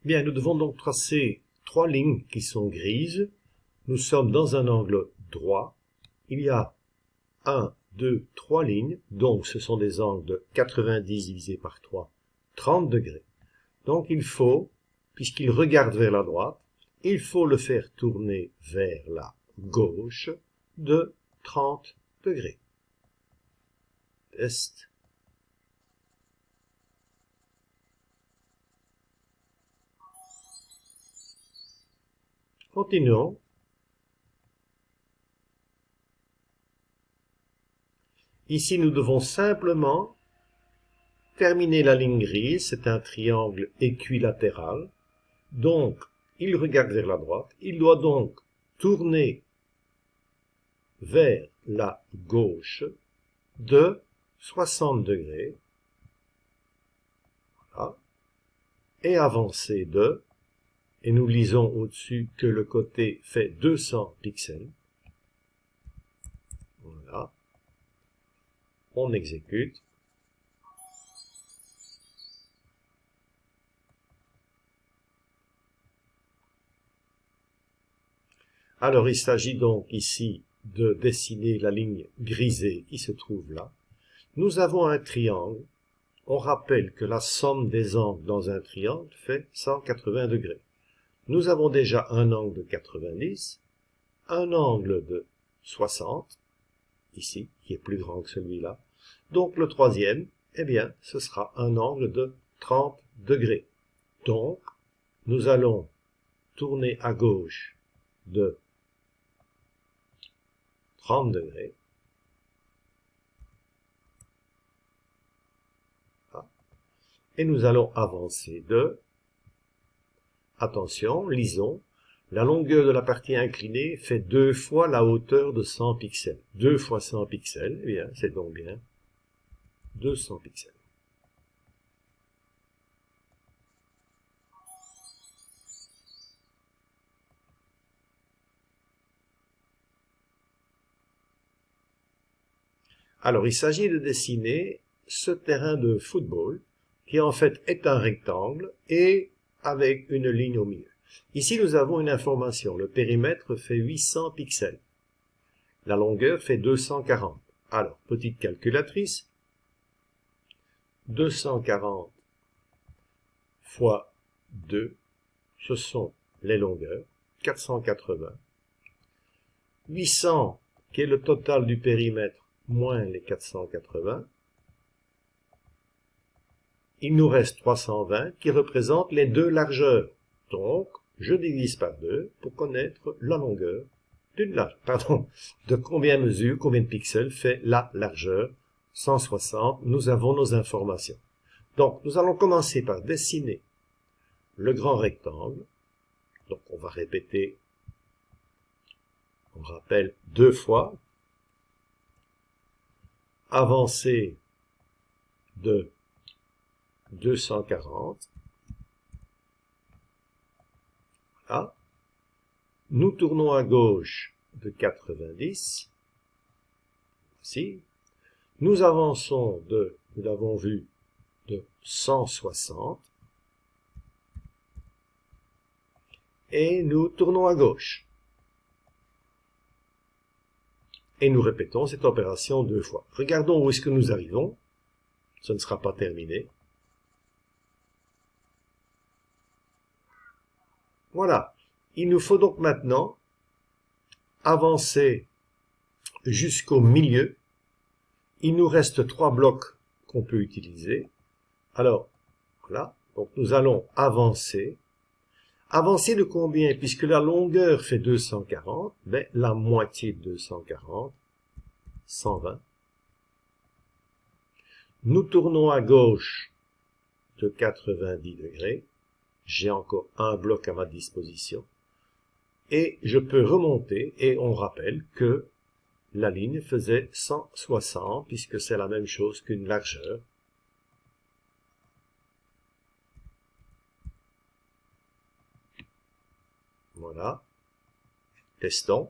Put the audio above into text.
Bien, nous devons donc tracer trois lignes qui sont grises. Nous sommes dans un angle droit. Il y a 1, 2, 3 lignes, donc ce sont des angles de 90 divisé par 3, 30 degrés. Donc il faut, puisqu'il regarde vers la droite, il faut le faire tourner vers la gauche de 30 degrés. Test. Continuons. Ici, nous devons simplement terminer la ligne grise. C'est un triangle équilatéral. Donc, il regarde vers la droite. Il doit donc tourner vers la gauche de 60 degrés. Voilà. Et avancer de, et nous lisons au-dessus que le côté fait 200 pixels. Voilà. On exécute. Alors, il s'agit donc ici de dessiner la ligne grisée qui se trouve là. Nous avons un triangle. On rappelle que la somme des angles dans un triangle fait 180 degrés. Nous avons déjà un angle de 90, un angle de 60, ici, qui est plus grand que celui-là. Donc le troisième, eh bien, ce sera un angle de 30 degrés. Donc, nous allons tourner à gauche de 30 degrés. Et nous allons avancer de, attention, lisons, la longueur de la partie inclinée fait 2 fois la hauteur de 100 pixels. 2 fois 100 pixels, eh bien, c'est donc bien 200 pixels. Alors, il s'agit de dessiner ce terrain de football, qui en fait est un rectangle, et avec une ligne au milieu. Ici, nous avons une information. Le périmètre fait 800 pixels. La longueur fait 240. Alors, petite calculatrice. 240 fois 2, ce sont les longueurs. 480. 800, qui est le total du périmètre, moins les 480. Il nous reste 320 qui représente les deux largeurs. Donc, je divise par 2 pour connaître la longueur d'une largeur. Pardon, de combien mesure, combien de pixels fait la largeur. 160, nous avons nos informations. Donc, nous allons commencer par dessiner le grand rectangle. Donc, on va répéter, on rappelle 2 fois. Avancer de 240. Voilà. Nous tournons à gauche de 90. Voici. Nous avançons de, nous l'avons vu, de 160. Et nous tournons à gauche. Et nous répétons cette opération 2 fois. Regardons où est-ce que nous arrivons. Ce ne sera pas terminé. Voilà. Il nous faut donc maintenant avancer jusqu'au milieu. Il nous reste 3 blocs qu'on peut utiliser. Alors, voilà. Donc nous allons avancer. Avancer de combien? Puisque la longueur fait 240, ben, la moitié de 240, 120. Nous tournons à gauche de 90 degrés. J'ai encore un bloc à ma disposition. Et je peux remonter, et on rappelle que la ligne faisait 160, puisque c'est la même chose qu'une largeur. Voilà. Testons.